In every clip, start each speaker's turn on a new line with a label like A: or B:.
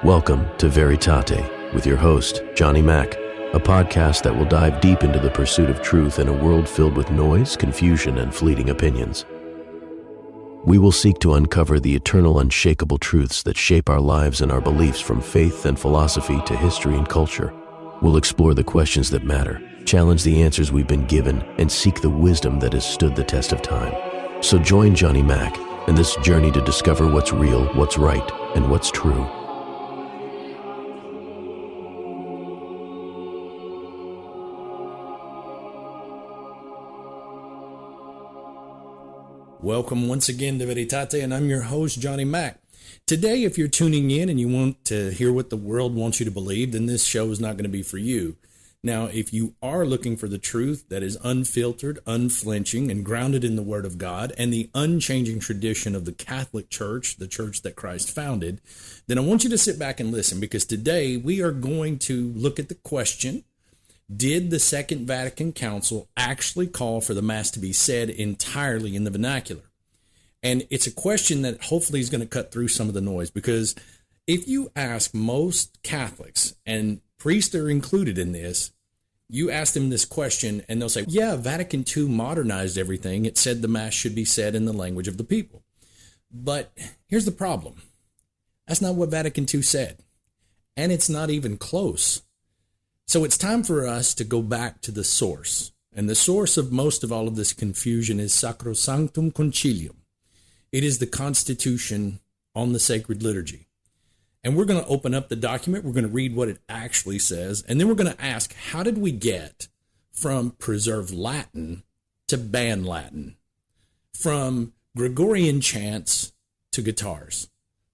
A: Welcome to Veritate with your host, Johnny Mack, a podcast that will dive deep into the pursuit of truth in a world filled with noise, confusion, and fleeting opinions. We will seek to uncover the eternal, unshakable truths that shape our lives and our beliefs, from faith and philosophy to history and culture. We'll explore the questions that matter, challenge the answers we've been given, and seek the wisdom that has stood the test of time. So join Johnny Mack in this journey to discover what's real, what's right, and what's true.
B: Welcome once again to Veritate, and I'm your host, Johnny Mack. Today, if you're tuning in and you want to hear what the world wants you to believe, then this show is not going to be for you. Now, if you are looking for the truth that is unfiltered, unflinching, and grounded in the Word of God and the unchanging tradition of the Catholic Church, the church that Christ founded, then I want you to sit back and listen, because today we are going to look at the question: did the Second Vatican Council actually call for the Mass to be said entirely in the vernacular? And it's a question that hopefully is going to cut through some of the noise, because if you ask most Catholics, and priests are included in this, you ask them this question and they'll say, yeah, Vatican II modernized everything. It said the Mass should be said in the language of the people. But here's the problem. That's not what Vatican II said. And it's not even close. So it's time for us to go back to the source. And the source of most of all of this confusion is Sacrosanctum Concilium. It is the Constitution on the Sacred Liturgy. And we're going to open up the document. We're going to read what it actually says. And then we're going to ask, how did we get from preserved Latin to ban Latin? From Gregorian chants to guitars?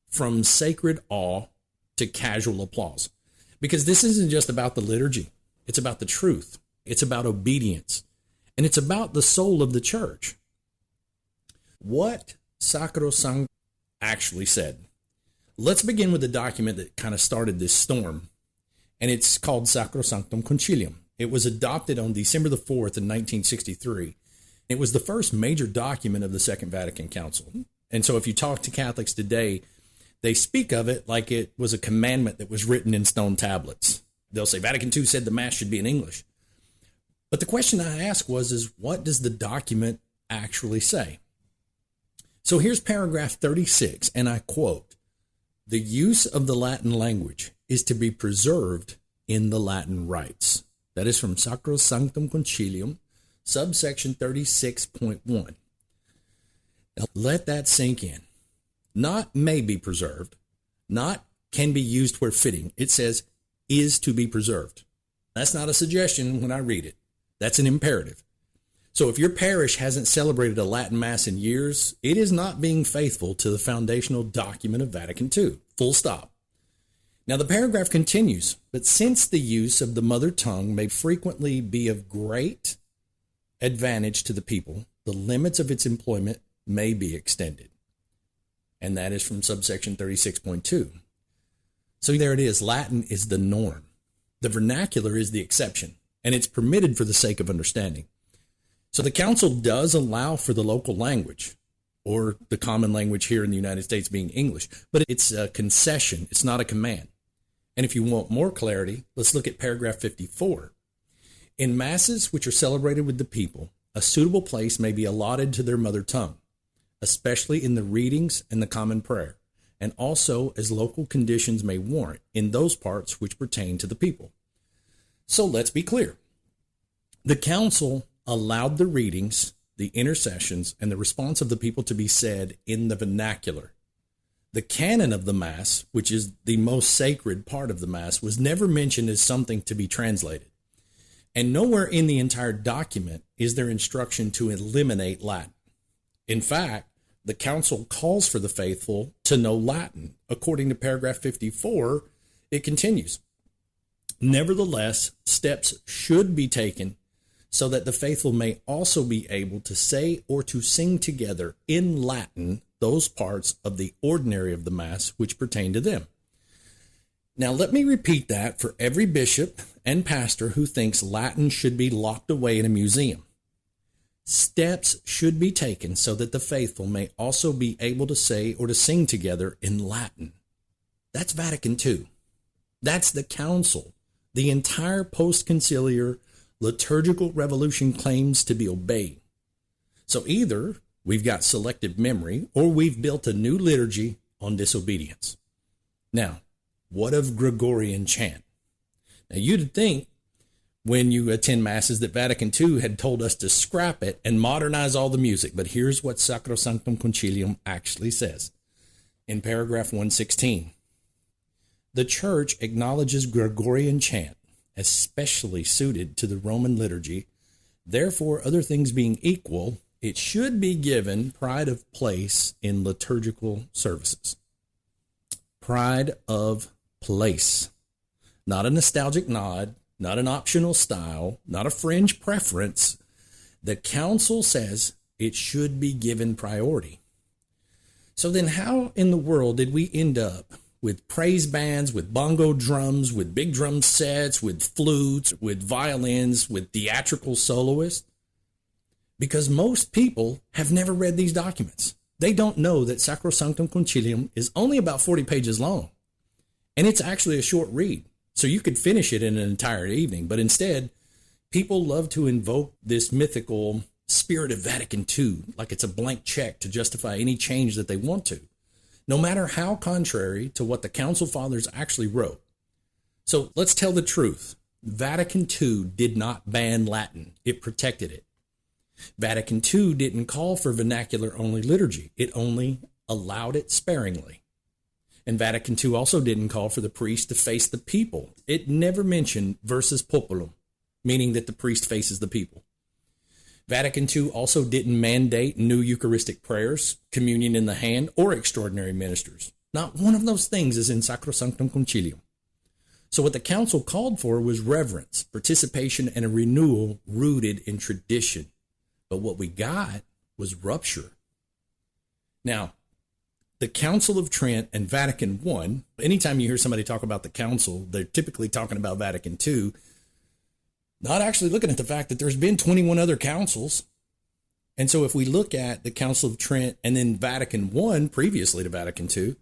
B: From sacred awe to casual applause? Because this isn't just about the liturgy. It's about the truth. It's about obedience. And it's about the soul of the church. What Sacrosanctum actually said. Let's begin with the document that kind of started this storm. And it's called Sacrosanctum Concilium. It was adopted on December the 4th in 1963. It was the first major document of the Second Vatican Council. And so if you talk to Catholics today, they speak of it like it was a commandment that was written in stone tablets. They'll say Vatican II said the Mass should be in English. But the question I asked was, what does the document actually say? So here's paragraph 36, and I quote, "The use of the Latin language is to be preserved in the Latin rites." That is from Sacrosanctum Concilium, subsection 36.1. Now let that sink in. Not may be preserved, not can be used where fitting. It says is to be preserved. That's not a suggestion when I read it. That's an imperative. So if your parish hasn't celebrated a Latin Mass in years, it is not being faithful to the foundational document of Vatican II. Full stop. Now the paragraph continues, but since the use of the mother tongue may frequently be of great advantage to the people, the limits of its employment may be extended. And that is from subsection 36.2. So there it is. Latin is the norm. The vernacular is the exception, and it's permitted for the sake of understanding. So the council does allow for the local language, or the common language here in the United States being English, but it's a concession. It's not a command. And if you want more clarity, let's look at paragraph 54. In masses which are celebrated with the people, a suitable place may be allotted to their mother tongue, especially in the readings and the common prayer, and also as local conditions may warrant in those parts which pertain to the people. So let's be clear. The council allowed the readings, the intercessions, and the response of the people to be said in the vernacular. The canon of the Mass, which is the most sacred part of the Mass, was never mentioned as something to be translated. And nowhere in the entire document is there instruction to eliminate Latin. In fact, the council calls for the faithful to know Latin. According to paragraph 54, it continues. Nevertheless, steps should be taken so that the faithful may also be able to say or to sing together in Latin those parts of the ordinary of the Mass which pertain to them. Now, let me repeat that for every bishop and pastor who thinks Latin should be locked away in a museum. Steps should be taken so that the faithful may also be able to say or to sing together in Latin. That's Vatican II. That's the council. The entire post-conciliar liturgical revolution claims to be obeyed. So either we've got selective memory or we've built a new liturgy on disobedience. Now, what of Gregorian chant? Now, you'd think when you attend masses that Vatican II had told us to scrap it and modernize all the music, but here's what Sacrosanctum Concilium actually says in paragraph 116. The Church acknowledges Gregorian chant as specially suited to the Roman liturgy. Therefore, other things being equal, it should be given pride of place in liturgical services. Pride of place. Not a nostalgic nod, not an optional style, not a fringe preference. The council says it should be given priority. So then how in the world did we end up with praise bands, with bongo drums, with big drum sets, with flutes, with violins, with theatrical soloists? Because most people have never read these documents. They don't know that Sacrosanctum Concilium is only about 40 pages long. And it's actually a short read. So you could finish it in an entire evening. But instead, people love to invoke this mythical spirit of Vatican II, like it's a blank check to justify any change that they want to, no matter how contrary to what the Council Fathers actually wrote. So let's tell the truth. Vatican II did not ban Latin. It protected it. Vatican II didn't call for vernacular-only liturgy. It only allowed it sparingly. And Vatican II also didn't call for the priest to face the people. It never mentioned versus populum, meaning that the priest faces the people. Vatican II also didn't mandate new Eucharistic prayers, communion in the hand, or extraordinary ministers. Not one of those things is in Sacrosanctum Concilium. So what the council called for was reverence, participation, and a renewal rooted in tradition. But what we got was rupture. Now, the Council of Trent and Vatican I, anytime you hear somebody talk about the council, they're typically talking about Vatican II, not actually looking at the fact that there's been 21 other councils. And so if we look at the Council of Trent and then Vatican I, previously to Vatican II,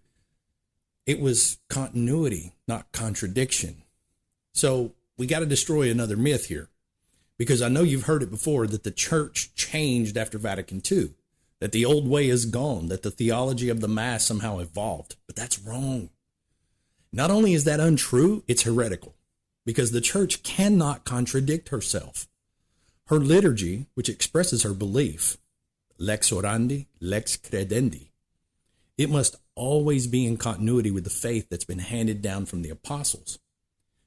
B: it was continuity, not contradiction. So we got to destroy another myth here, because I know you've heard it before that the church changed after Vatican II, that the old way is gone, that the theology of the Mass somehow evolved. But that's wrong. Not only is that untrue, it's heretical, because the church cannot contradict herself. Her liturgy, which expresses her belief, lex orandi, lex credendi, it must always be in continuity with the faith that's been handed down from the apostles.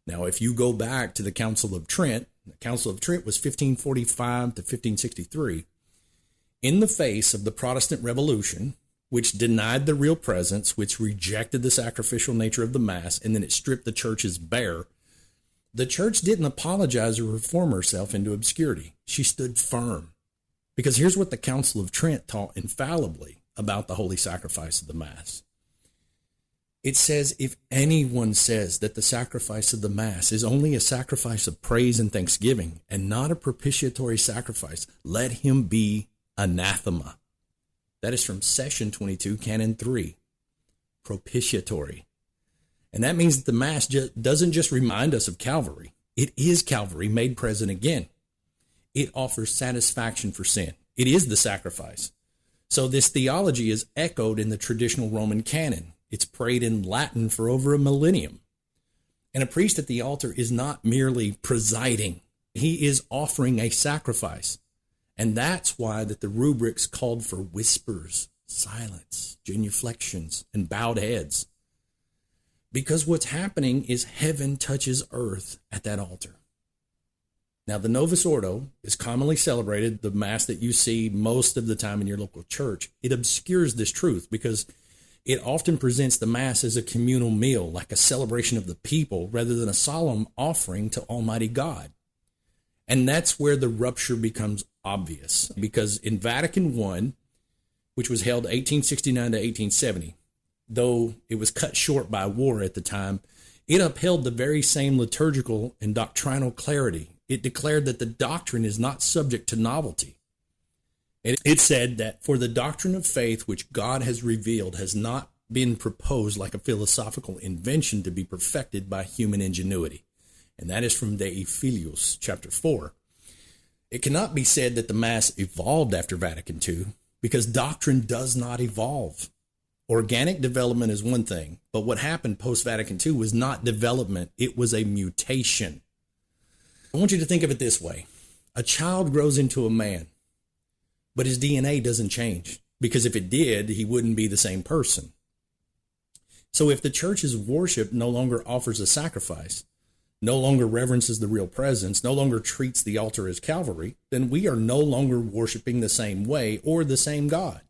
B: Now, if you go back to the Council of Trent, the Council of Trent was 1545 to 1563. In the face of the Protestant Revolution, which denied the real presence, which rejected the sacrificial nature of the Mass, and then it stripped the churches bare, the church didn't apologize or reform herself into obscurity. She stood firm. Because here's what the Council of Trent taught infallibly about the holy sacrifice of the Mass. It says, if anyone says that the sacrifice of the Mass is only a sacrifice of praise and thanksgiving and not a propitiatory sacrifice, let him be anathema. That is from Session 22, Canon 3. Propitiatory. And that means that the Mass doesn't just remind us of Calvary. It is Calvary made present again. It offers satisfaction for sin. It is the sacrifice. So this theology is echoed in the traditional Roman canon. It's prayed in Latin for over a millennium. And a priest at the altar is not merely presiding. He is offering a sacrifice. And that's why that the rubrics called for whispers, silence, genuflections, and bowed heads. Because what's happening is heaven touches earth at that altar. Now, the Novus Ordo is commonly celebrated, the Mass that you see most of the time in your local church. It obscures this truth because it often presents the Mass as a communal meal, like a celebration of the people, rather than a solemn offering to Almighty God. And that's where the rupture becomes obvious, because in Vatican I, which was held 1869 to 1870, though it was cut short by war at the time, it upheld the very same liturgical and doctrinal clarity. It declared that the doctrine is not subject to novelty. It said that for the doctrine of faith which God has revealed has not been proposed like a philosophical invention to be perfected by human ingenuity. And that is from Dei Filius, chapter 4. It cannot be said that the Mass evolved after Vatican II, because doctrine does not evolve. Organic development is one thing, but what happened post-Vatican II was not development, it was a mutation. I want you to think of it this way. A child grows into a man, but his DNA doesn't change, because if it did, he wouldn't be the same person. So if the church's worship no longer offers a sacrifice, no longer reverences the real presence, no longer treats the altar as Calvary, then we are no longer worshiping the same way or the same God.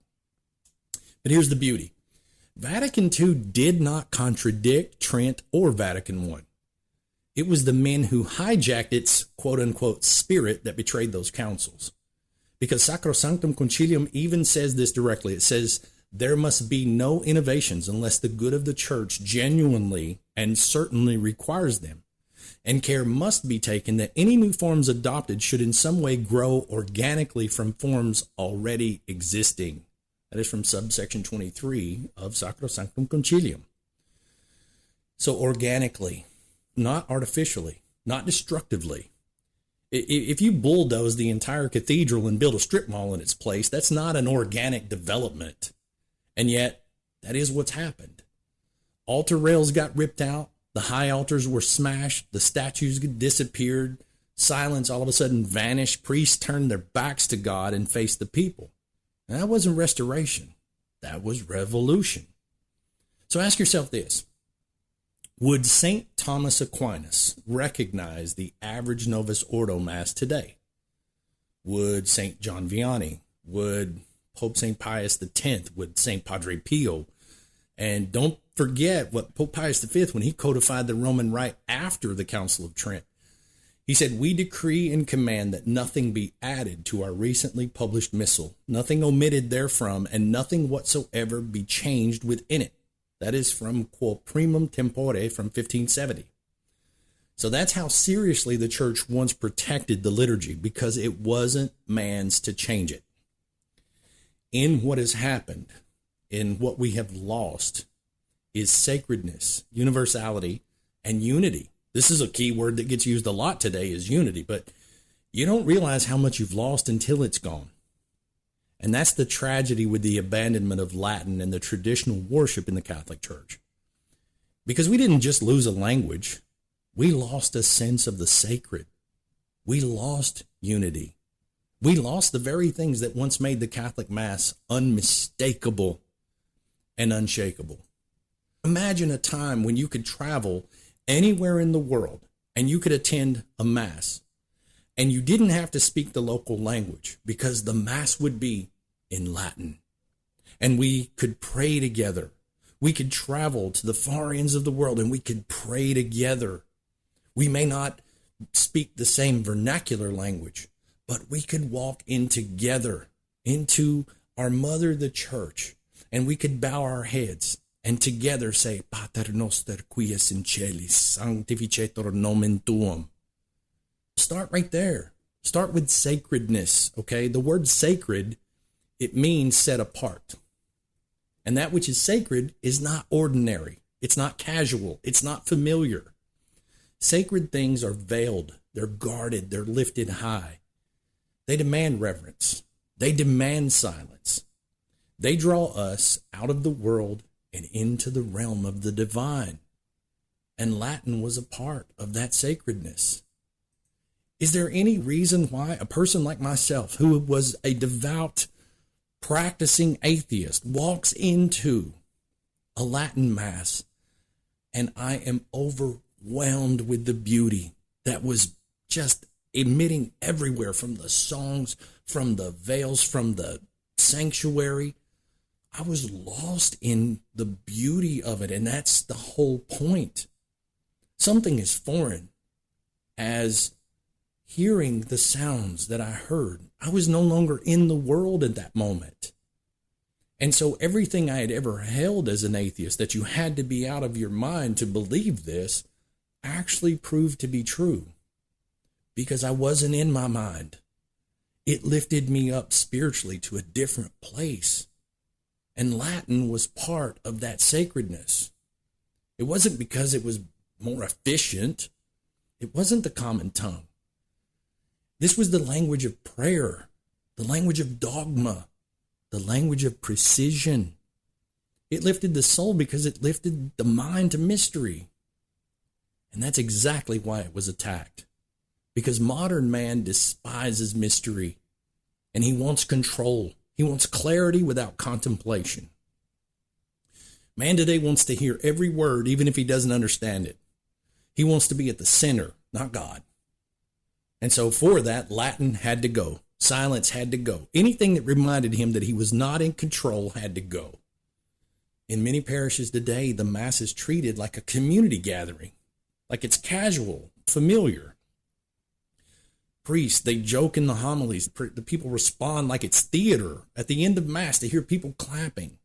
B: But here's the beauty. Vatican II did not contradict Trent or Vatican I. It was the men who hijacked its quote-unquote spirit that betrayed those councils. Because Sacrosanctum Concilium even says this directly. It says, there must be no innovations unless the good of the church genuinely and certainly requires them. And care must be taken that any new forms adopted should in some way grow organically from forms already existing. That is from subsection 23 of Sacrosanctum Concilium. So organically, not artificially, not destructively. If you bulldoze the entire cathedral and build a strip mall in its place, that's not an organic development. And yet, that is what's happened. Altar rails got ripped out. The high altars were smashed. The statues disappeared. Silence all of a sudden vanished. Priests turned their backs to God and faced the people. And that wasn't restoration. That was revolution. So ask yourself this. Would St. Thomas Aquinas recognize the average Novus Ordo Mass today? Would St. John Vianney? Would Pope St. Pius X? Would St. Padre Pio? And don't forget what Pope Pius V, when he codified the Roman Rite after the Council of Trent, he said, we decree and command that nothing be added to our recently published missal, nothing omitted therefrom, and nothing whatsoever be changed within it. That is from Quo Primum Tempore from 1570. So that's how seriously the church once protected the liturgy, because it wasn't man's to change it. In what has happened, in what we have lost, is sacredness, universality, and unity. This is a key word that gets used a lot today, is unity, but you don't realize how much you've lost until it's gone. And that's the tragedy with the abandonment of Latin and the traditional worship in the Catholic Church. Because we didn't just lose a language, we lost a sense of the sacred. We lost unity. We lost the very things that once made the Catholic Mass unmistakable and unshakable. Imagine a time when you could travel anywhere in the world and you could attend a Mass and you didn't have to speak the local language because the Mass would be in Latin. And we could pray together. We could travel to the far ends of the world and we could pray together. We may not speak the same vernacular language, but we could walk in together into our mother, the church, and we could bow our heads and together say, Pater noster qui es in celis, sanctificetur nomen tuum. Start right there. Start with sacredness, okay? The word sacred, it means set apart. And that which is sacred is not ordinary. It's not casual. It's not familiar. Sacred things are veiled. They're guarded. They're lifted high. They demand reverence. They demand silence. They draw us out of the world and into the realm of the divine. And Latin was a part of that sacredness. Is there any reason why a person like myself, who was a devout, practicing atheist, walks into a Latin Mass and I am overwhelmed with the beauty that was just emitting everywhere, from the songs, from the veils, from the sanctuary? I was lost in the beauty of it, and that's the whole point. Something as foreign as hearing the sounds that I heard. I was no longer in the world at that moment. And so everything I had ever held as an atheist, that you had to be out of your mind to believe this, actually proved to be true. Because I wasn't in my mind. It lifted me up spiritually to a different place. And Latin was part of that sacredness. It wasn't because it was more efficient. It wasn't the common tongue. This was the language of prayer, the language of dogma, the language of precision. It lifted the soul because it lifted the mind to mystery. And that's exactly why it was attacked. Because modern man despises mystery, and he wants control. He wants clarity without contemplation. Man today wants to hear every word, even if he doesn't understand it. He wants to be at the center, not God. And so for that, Latin had to go. Silence had to go. Anything that reminded him that he was not in control had to go. In many parishes today, the Mass is treated like a community gathering, like it's casual, familiar. Priests, they joke in the homilies. The people respond like it's theater at the end of Mass to hear people clapping.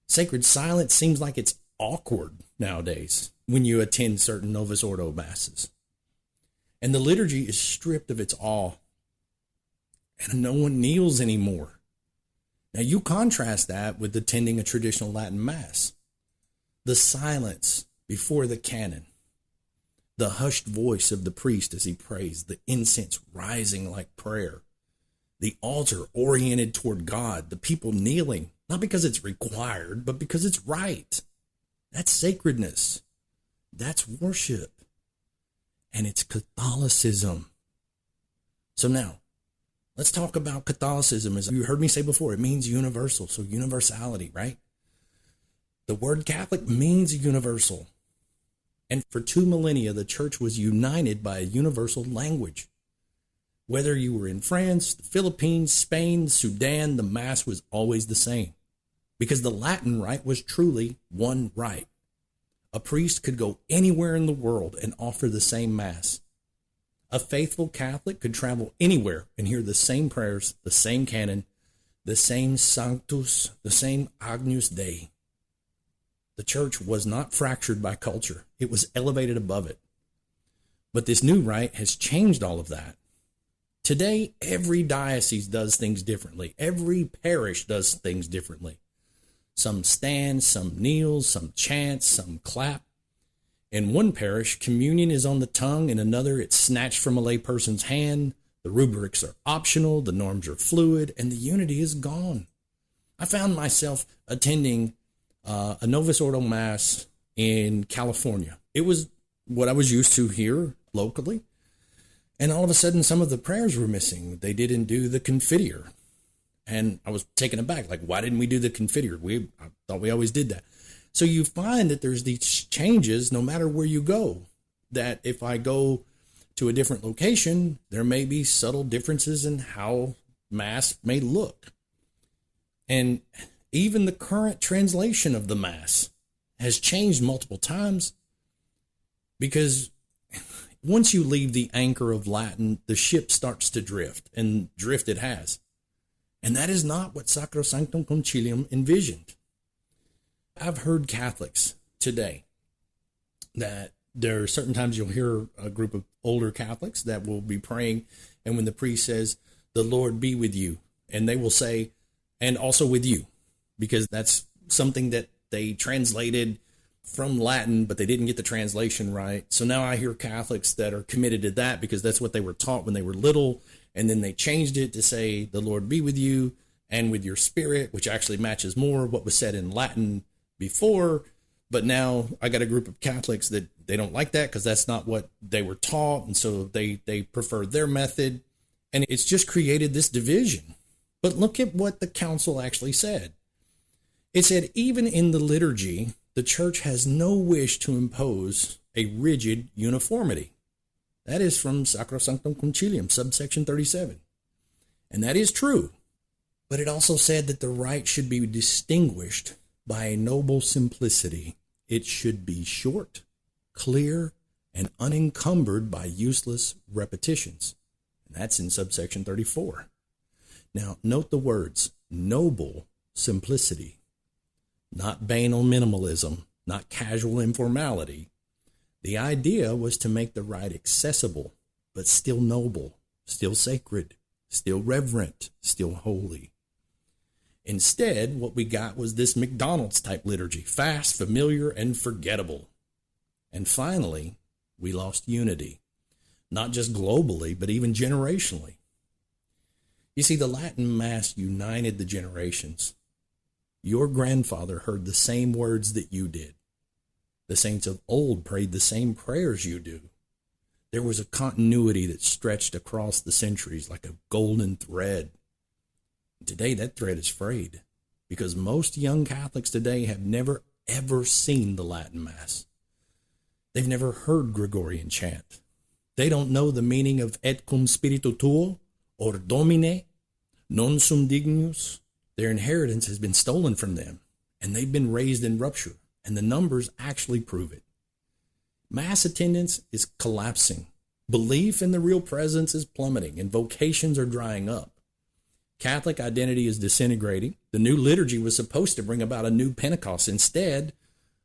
B: Sacred silence seems like it's awkward nowadays when you attend certain Novus Ordo Masses. And the liturgy is stripped of its awe. And no one kneels anymore. Now you contrast that with attending a traditional Latin Mass. The silence before the canon. The hushed voice of the priest as he prays. The incense rising like prayer. The altar oriented toward God. The people kneeling. Not because it's required, but because it's right. That's sacredness. That's worship. And it's Catholicism. So now, let's talk about Catholicism. As you heard me say before, it means universal. So universality, right? The word Catholic means universal. And for 2 millennia, the church was united by a universal language. Whether you were in France, the Philippines, Spain, Sudan, the Mass was always the same. Because the Latin rite was truly one rite. A priest could go anywhere in the world and offer the same Mass. A faithful Catholic could travel anywhere and hear the same prayers, the same canon, the same Sanctus, the same Agnus Dei. The church was not fractured by culture. It was elevated above it. But this new rite has changed all of that. Today, every diocese does things differently. Every parish does things differently. Some stand, some kneel, some chant, some clap. In one parish, communion is on the tongue. In another, it's snatched from a layperson's hand. The rubrics are optional, the norms are fluid, and the unity is gone. I found myself attending a Novus Ordo Mass in California. It was what I was used to here locally. And all of a sudden, some of the prayers were missing. They didn't do the Confiteor. And I was taken aback, like, why didn't we do the Confiteor? I thought we always did that. So you find that there's these changes no matter where you go, that if I go to a different location, there may be subtle differences in how Mass may look. And even the current translation of the Mass has changed multiple times because once you leave the anchor of Latin, the ship starts to drift, and drift it has. And that is not what Sacrosanctum Concilium envisioned. I've heard Catholics today that there are certain times you'll hear a group of older Catholics that will be praying, and when the priest says, "The Lord be with you," and they will say, "and also with you," because that's something that they translated from Latin, but they didn't get the translation right. So now I hear Catholics that are committed to that because that's what they were taught when they were little, and then they changed it to say, "The Lord be with you and with your spirit," which actually matches more what was said in Latin before. But now I got a group of Catholics that they don't like that because that's not what they were taught, and so they prefer their method, and it's just created this division. But look at what the council actually said. It said, even in the liturgy, the church has no wish to impose a rigid uniformity. That is from Sacrosanctum Concilium, subsection 37. And that is true. But it also said that the rite should be distinguished by a noble simplicity. It should be short, clear, and unencumbered by useless repetitions. And that's in subsection 34. Now, note the words, noble simplicity. Not banal minimalism, not casual informality. The idea was to make the rite accessible, but still noble, still sacred, still reverent, still holy. Instead, what we got was this McDonald's type liturgy, fast, familiar, and forgettable. And finally, we lost unity, not just globally, but even generationally. You see, the Latin Mass united the generations. Your grandfather heard the same words that you did. The saints of old prayed the same prayers you do. There was a continuity that stretched across the centuries like a golden thread. Today, that thread is frayed because most young Catholics today have never, ever seen the Latin Mass. They've never heard Gregorian chant. They don't know the meaning of et cum spiritu tuo or Domine, non sum dignus. Their inheritance has been stolen from them, and they've been raised in rupture, and the numbers actually prove it. Mass attendance is collapsing. Belief in the real presence is plummeting, and vocations are drying up. Catholic identity is disintegrating. The new liturgy was supposed to bring about a new Pentecost. Instead,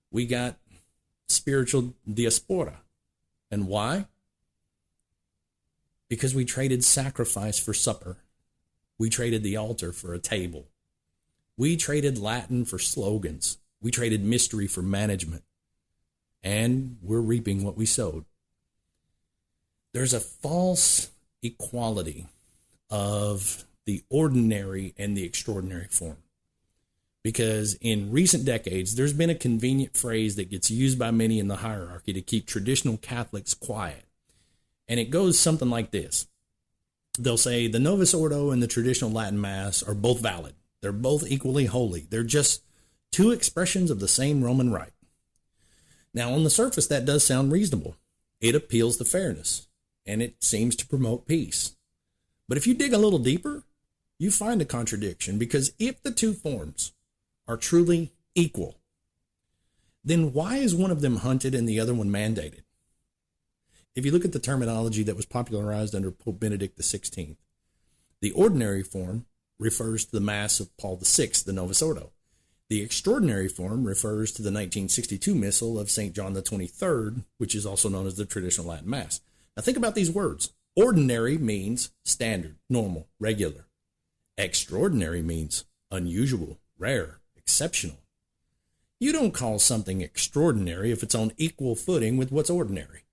B: we got spiritual diaspora. And why? Because we traded sacrifice for supper. We traded the altar for a table. We traded Latin for slogans. We traded mystery for management. And we're reaping what we sowed. There's a false equality of the ordinary and the extraordinary form. Because in recent decades, there's been a convenient phrase that gets used by many in the hierarchy to keep traditional Catholics quiet. And it goes something like this. They'll say the Novus Ordo and the traditional Latin Mass are both valid. They're both equally holy. They're just two expressions of the same Roman rite. Now, on the surface, that does sound reasonable. It appeals to fairness, and it seems to promote peace. But if you dig a little deeper, you find a contradiction, because if the two forms are truly equal, then why is one of them hunted and the other one mandated? If you look at the terminology that was popularized under Pope Benedict XVI, the ordinary form refers to the Mass of Paul VI, the Novus Ordo. The extraordinary form refers to the 1962 Missal of St. John the 23rd, which is also known as the traditional Latin Mass. Now think about these words. Ordinary means standard, normal, regular. Extraordinary means unusual, rare, exceptional. You don't call something extraordinary if it's on equal footing with what's ordinary.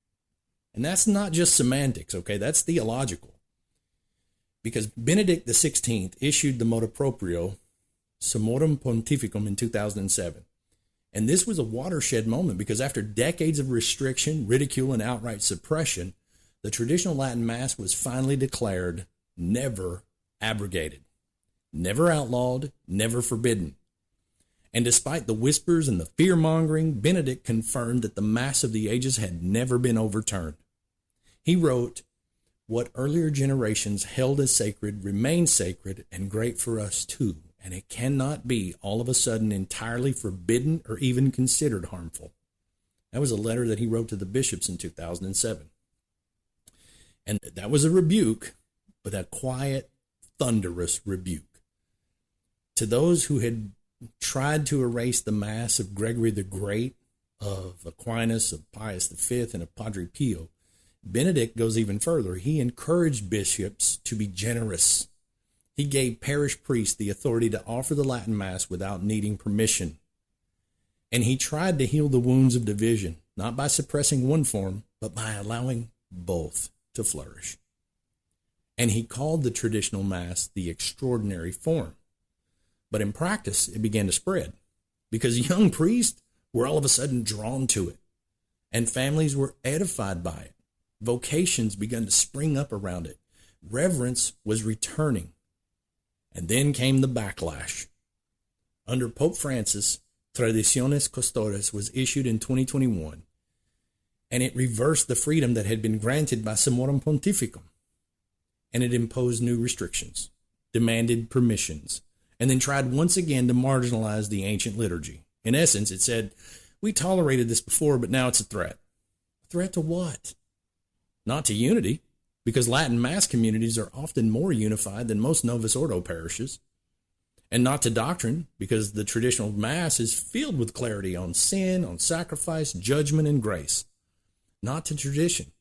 B: And that's not just semantics, okay? That's theological. Because Benedict XVI issued the motu proprio Summorum Pontificum in 2007. And this was a watershed moment because after decades of restriction, ridicule, and outright suppression, the traditional Latin Mass was finally declared never abrogated, never outlawed, never forbidden. And despite the whispers and the fear-mongering, Benedict confirmed that the Mass of the ages had never been overturned. He wrote, "What earlier generations held as sacred remains sacred and great for us too, and it cannot be all of a sudden entirely forbidden or even considered harmful." That was a letter that he wrote to the bishops in 2007. And that was a rebuke, but a quiet, thunderous rebuke. To those who had tried to erase the Mass of Gregory the Great, of Aquinas, of Pius V, and of Padre Pio, Benedict goes even further. He encouraged bishops to be generous. He gave parish priests the authority to offer the Latin Mass without needing permission. And he tried to heal the wounds of division, not by suppressing one form, but by allowing both to flourish. And he called the traditional Mass the extraordinary form. But in practice, it began to spread because young priests were all of a sudden drawn to it, and families were edified by it. Vocations began to spring up around it. Reverence was returning. And then came the backlash. Under Pope Francis, Traditiones Custores was issued in 2021, and it reversed the freedom that had been granted by Summorum Pontificum. And it imposed new restrictions, demanded permissions, and then tried once again to marginalize the ancient liturgy. In essence, it said, we tolerated this before, but now it's a threat. A threat to what? Not to unity, because Latin Mass communities are often more unified than most Novus Ordo parishes. And not to doctrine, because the traditional Mass is filled with clarity on sin, on sacrifice, judgment, and grace. Not to tradition.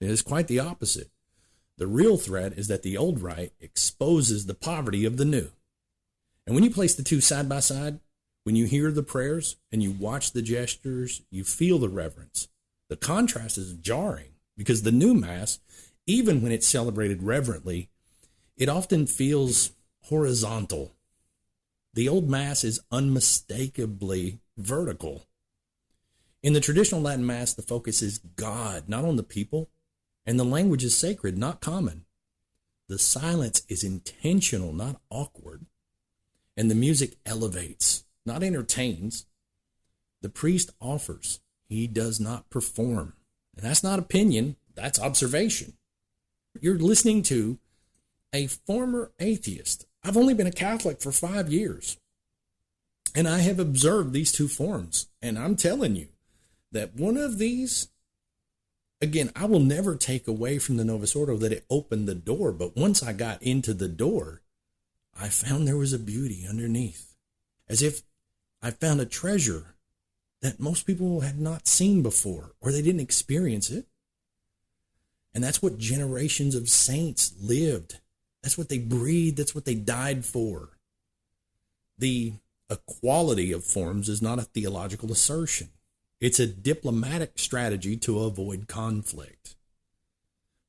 B: It is quite the opposite. The real threat is that the old rite exposes the poverty of the new. And when you place the two side by side, when you hear the prayers and you watch the gestures, you feel the reverence. The contrast is jarring because the new Mass, even when it's celebrated reverently, it often feels horizontal. The old Mass is unmistakably vertical. In the traditional Latin Mass, the focus is God, not on the people, and the language is sacred, not common. The silence is intentional, not awkward, and the music elevates, not entertains. The priest offers, he does not perform. And that's not opinion, that's observation. You're listening to a former atheist. I've only been a Catholic for 5 years, and I have observed these two forms, and I'm telling you that one of these, again, I will never take away from the Novus Ordo that it opened the door, but once I got into the door, I found there was a beauty underneath, as if I found a treasure that most people had not seen before, or they didn't experience it. And that's what generations of saints lived. That's what they breathed. That's what they died for. The equality of forms is not a theological assertion. It's a diplomatic strategy to avoid conflict.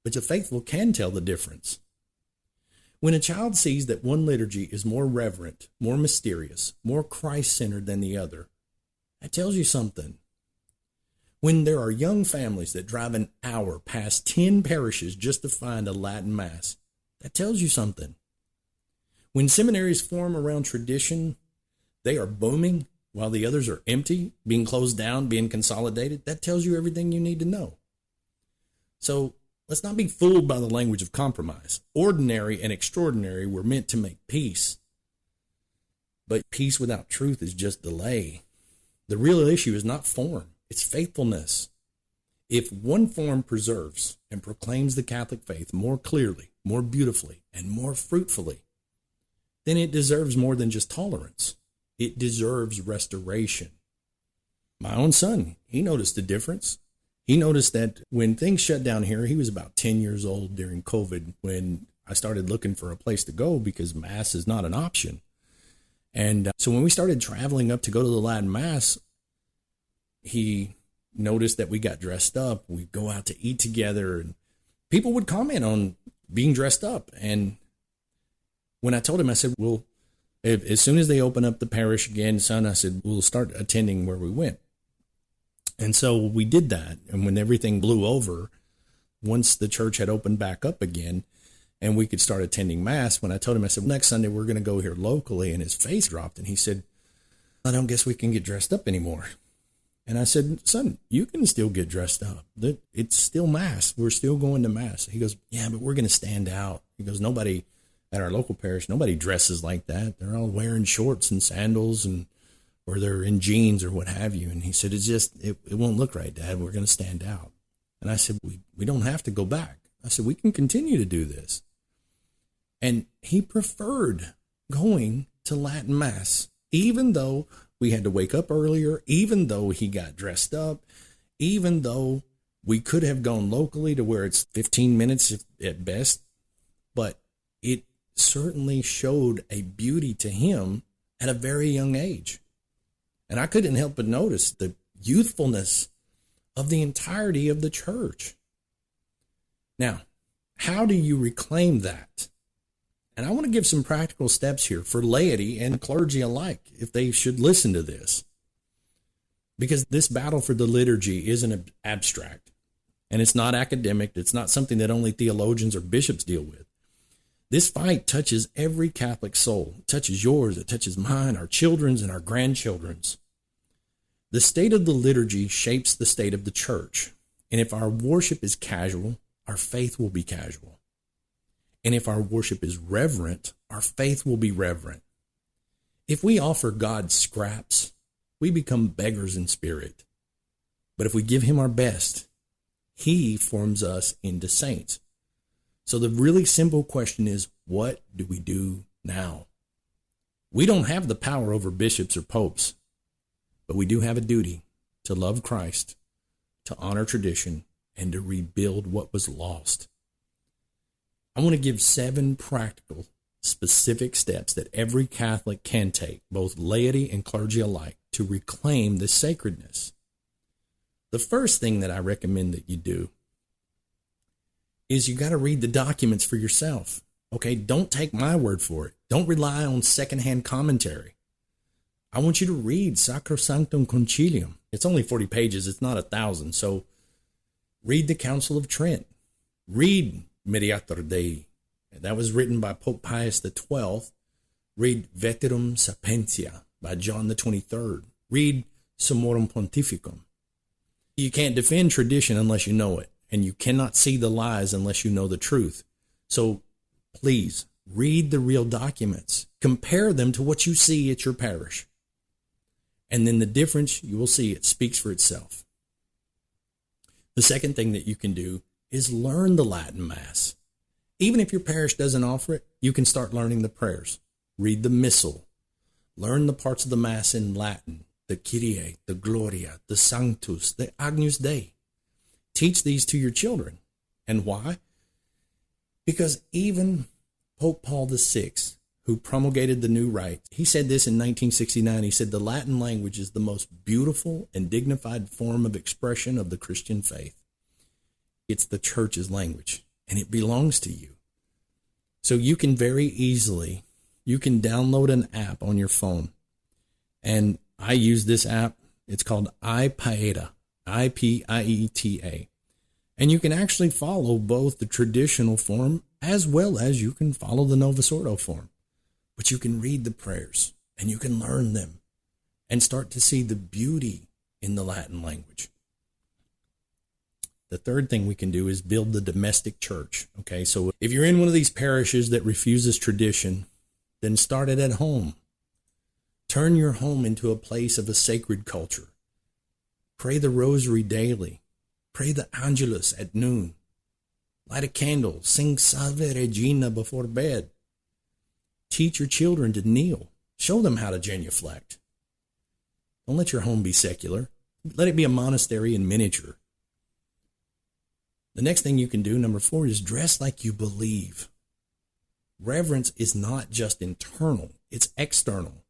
B: But the faithful can tell the difference. When a child sees that one liturgy is more reverent, more mysterious, more Christ-centered than the other, that tells you something. When there are young families that drive an hour past 10 parishes just to find a Latin Mass, that tells you something. When seminaries form around tradition, they are booming while the others are empty, being closed down, being consolidated. That tells you everything you need to know. So let's not be fooled by the language of compromise. Ordinary and extraordinary were meant to make peace. But peace without truth is just delay. The real issue is not form, it's faithfulness. If one form preserves and proclaims the Catholic faith more clearly, more beautifully, and more fruitfully, then it deserves more than just tolerance. It deserves restoration. My own son, he noticed the difference. He noticed that when things shut down here, he was about 10 years old during COVID when I started looking for a place to go because Mass is not an option. And so when we started traveling up to go to the Latin Mass, he noticed that we got dressed up. We'd go out to eat together, and people would comment on being dressed up. And when I told him, I said, well, as soon as they open up the parish again, son, I said, we'll start attending where we went. And so we did that. And when everything blew over, once the church had opened back up again and we could start attending Mass, when I told him, I said, next Sunday we're going to go here locally, and his face dropped and he said, I don't guess we can get dressed up anymore. And I said, son, you can still get dressed up. It's still Mass. We're still going to Mass. He goes, yeah, but we're going to stand out. He goes, nobody at our local parish, nobody dresses like that. They're all wearing shorts and sandals, or they're in jeans or what have you. And he said, it won't look right, Dad. We're going to stand out. And I said, we don't have to go back. I said, we can continue to do this. And he preferred going to Latin Mass, even though we had to wake up earlier, even though he got dressed up, even though we could have gone locally to where it's 15 minutes at best. But it certainly showed a beauty to him at a very young age. And I couldn't help but notice the youthfulness of the entirety of the church. Now, how do you reclaim that? And I want to give some practical steps here for laity and clergy alike, if they should listen to this. Because this battle for the liturgy isn't abstract, and it's not academic. It's not something that only theologians or bishops deal with. This fight touches every Catholic soul. It touches yours, it touches mine, our children's, and our grandchildren's. The state of the liturgy shapes the state of the church. And if our worship is casual, our faith will be casual. And if our worship is reverent, our faith will be reverent. If we offer God scraps, we become beggars in spirit. But if we give him our best, he forms us into saints. So the really simple question is, what do we do now? We don't have the power over bishops or popes, but we do have a duty to love Christ, to honor tradition, and to rebuild what was lost. I want to give 7 practical specific steps that every Catholic can take, both laity and clergy alike, to reclaim this sacredness. The first thing that I recommend that you do is you got to read the documents for yourself. Okay, don't take my word for it. Don't rely on secondhand commentary. I want you to read Sacrosanctum Concilium. It's only 40 pages. It's not 1,000. So read the Council of Trent. Read Mediator Dei. That was written by Pope Pius XII. Read Veterum Sapientia by John the 23rd. Read Summorum Pontificum. You can't defend tradition unless you know it, and you cannot see the lies unless you know the truth. So please read the real documents. Compare them to what you see at your parish. And then the difference, you will see, it speaks for itself. The second thing that you can do is learn the Latin Mass. Even if your parish doesn't offer it, you can start learning the prayers. Read the Missal. Learn the parts of the Mass in Latin. The Kyrie, the Gloria, the Sanctus, the Agnus Dei. Teach these to your children. And why? Because even Pope Paul VI, who promulgated the new rite, he said this in 1969. He said, the Latin language is the most beautiful and dignified form of expression of the Christian faith. It's the church's language, and it belongs to you. So you can very easily, you can download an app on your phone. And I use this app. It's called iPieta, I-P-I-E-T-A. And you can actually follow both the traditional form as well as you can follow the Novus Ordo form. But you can read the prayers and you can learn them and start to see the beauty in the Latin language. The third thing we can do is build the domestic church. Okay, so if you're in one of these parishes that refuses tradition, then start it at home. Turn your home into a place of a sacred culture. Pray the rosary daily. Pray the Angelus at noon. Light a candle. Sing Salve Regina before bed. Teach your children to kneel. Show them how to genuflect. Don't let your home be secular. Let it be a monastery in miniature. The next thing you can do, number 4, is dress like you believe. Reverence is not just internal, it's external.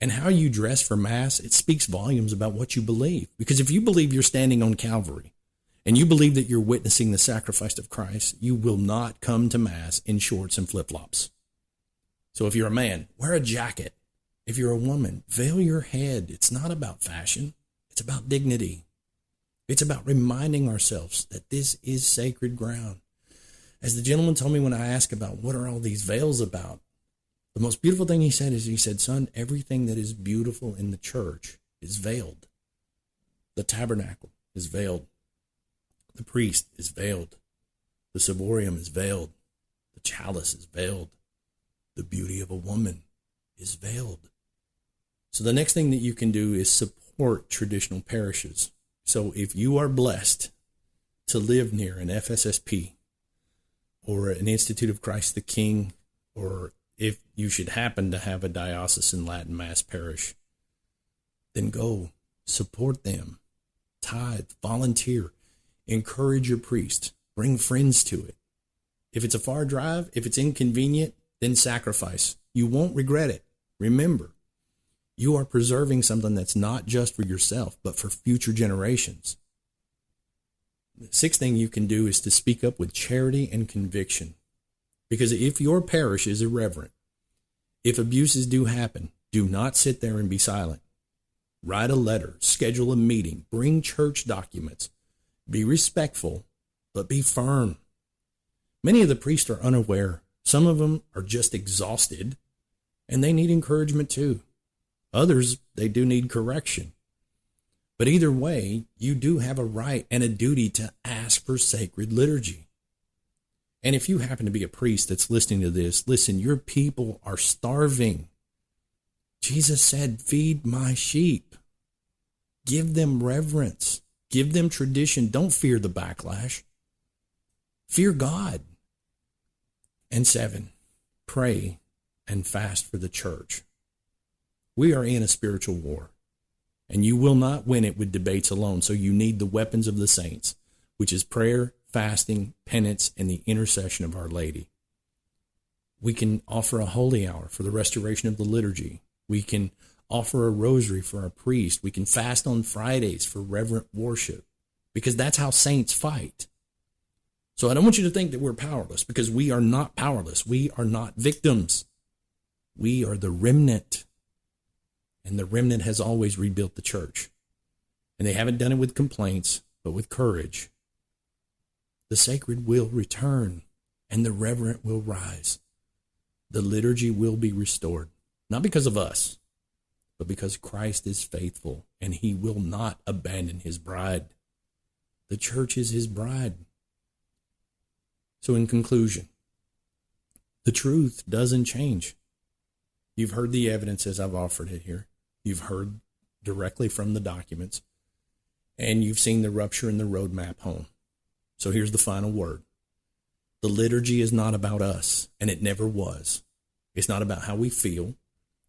B: And how you dress for Mass, it speaks volumes about what you believe. Because if you believe you're standing on Calvary, and you believe that you're witnessing the sacrifice of Christ, you will not come to Mass in shorts and flip-flops. So if you're a man, wear a jacket. If you're a woman, veil your head. It's not about fashion. It's about dignity. It's about reminding ourselves that this is sacred ground. As the gentleman told me when I asked about what are all these veils about, the most beautiful thing he said is, he said, son, everything that is beautiful in the church is veiled. The tabernacle is veiled. The priest is veiled. The ciborium is veiled. The chalice is veiled. The beauty of a woman is veiled. So the next thing that you can do is support traditional parishes. So if you are blessed to live near an FSSP or an Institute of Christ the King, or if you should happen to have a diocesan Latin Mass parish, then go support them, tithe, volunteer, encourage your priest, bring friends to it. If it's a far drive, if it's inconvenient, then sacrifice. You won't regret it. Remember, you are preserving something that's not just for yourself, but for future generations. The sixth thing you can do is to speak up with charity and conviction. Because if your parish is irreverent, if abuses do happen, do not sit there and be silent. Write a letter, schedule a meeting, bring church documents. Be respectful, but be firm. Many of the priests are unaware. Some of them are just exhausted, and they need encouragement too. Others, they do need correction. But either way, you do have a right and a duty to ask for sacred liturgy. And if you happen to be a priest that's listening to this, listen, your people are starving. Jesus said, feed my sheep. Give them reverence. Give them tradition. Don't fear the backlash. Fear God. And 7, pray and fast for the church. We are in a spiritual war, and you will not win it with debates alone. So you need the weapons of the saints, which is prayer, fasting, penance, and the intercession of Our Lady. We can offer a holy hour for the restoration of the liturgy. We can offer a rosary for our priest. We can fast on Fridays for reverent worship, because that's how saints fight. So I don't want you to think that we're powerless, because we are not powerless. We are not victims. We are the remnant. And the remnant has always rebuilt the church. And they haven't done it with complaints, but with courage. The sacred will return, and the reverent will rise. The liturgy will be restored, not because of us, but because Christ is faithful, and he will not abandon his bride. The church is his bride. So in conclusion, the truth doesn't change. You've heard the evidence as I've offered it here. You've heard directly from the documents, and you've seen the rupture and the roadmap home. So here's the final word. The liturgy is not about us, and it never was. It's not about how we feel.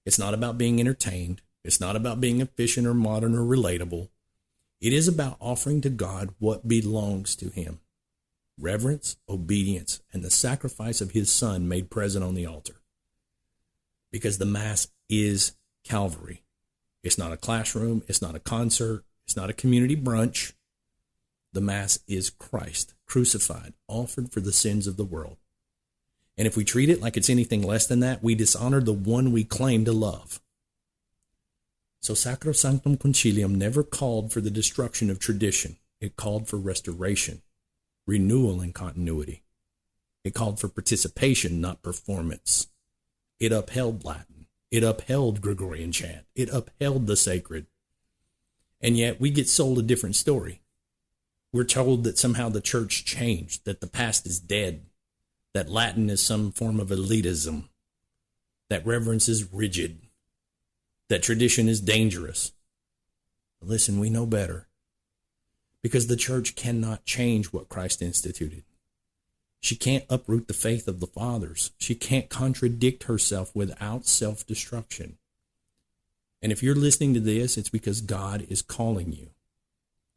B: It's not about being entertained. It's not about being efficient or modern or relatable. It is about offering to God what belongs to him. Reverence, obedience, and the sacrifice of his Son made present on the altar. Because the Mass is Calvary. It's not a classroom. It's not a concert. It's not a community brunch. The Mass is Christ, crucified, offered for the sins of the world. And if we treat it like it's anything less than that, we dishonor the one we claim to love. So Sacrosanctum Concilium never called for the destruction of tradition. It called for restoration, renewal, and continuity. It called for participation, not performance. It upheld Latin. It upheld Gregorian chant. It upheld the sacred. And yet we get sold a different story. We're told that somehow the church changed, that the past is dead, that Latin is some form of elitism, that reverence is rigid, that tradition is dangerous. But listen, we know better, because the church cannot change what Christ instituted. She can't uproot the faith of the fathers. She can't contradict herself without self-destruction. And if you're listening to this, it's because God is calling you,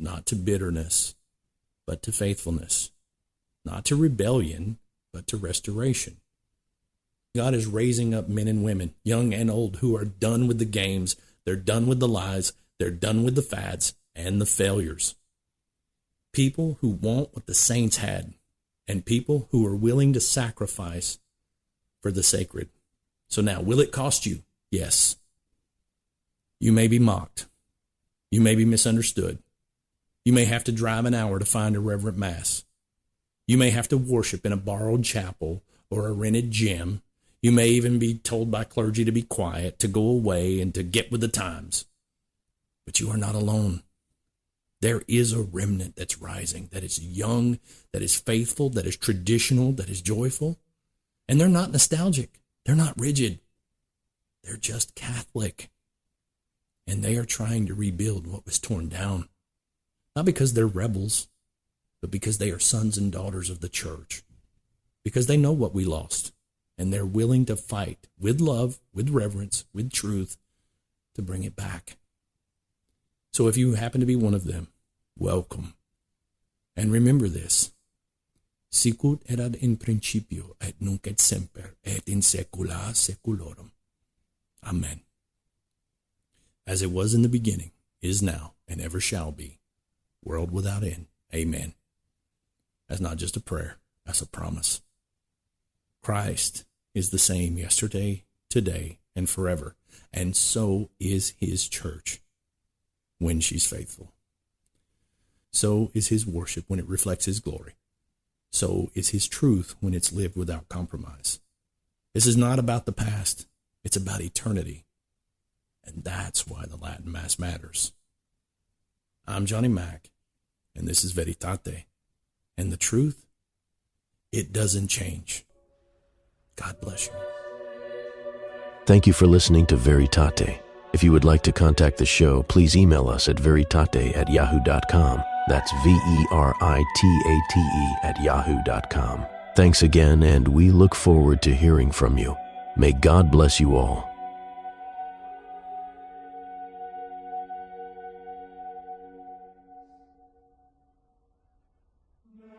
B: not to bitterness, but to faithfulness, not to rebellion, but to restoration. God is raising up men and women, young and old, who are done with the games. They're done with the lies. They're done with the fads and the failures. People who want what the saints had, and people who are willing to sacrifice for the sacred. So now, will it cost you? Yes. You may be mocked. You may be misunderstood. You may have to drive an hour to find a reverent Mass. You may have to worship in a borrowed chapel or a rented gym. You may even be told by clergy to be quiet, to go away, and to get with the times. But you are not alone. There is a remnant that's rising, that is young, that is faithful, that is traditional, that is joyful. And they're not nostalgic. They're not rigid. They're just Catholic. And they are trying to rebuild what was torn down. Not because they're rebels, but because they are sons and daughters of the church. Because they know what we lost. And they're willing to fight with love, with reverence, with truth to bring it back. So if you happen to be one of them, welcome. And remember this. Sicut erat in principio, et nunc et semper, et in saecula saeculorum. Amen. As it was in the beginning, is now, and ever shall be, world without end. Amen. That's not just a prayer, that's a promise. Christ is the same yesterday, today, and forever. And so is his church when she's faithful. So is his worship when it reflects his glory. So is his truth when it's lived without compromise. This is not about the past. It's about eternity. And that's why the Latin Mass matters. I'm Johnny Mack, and this is Veritate. And the truth, it doesn't change. God bless you.
A: Thank you for listening to Veritate. If you would like to contact the show, please email us at veritate@yahoo.com. That's veritate@yahoo.com. Thanks again, and we look forward to hearing from you. May God bless you all.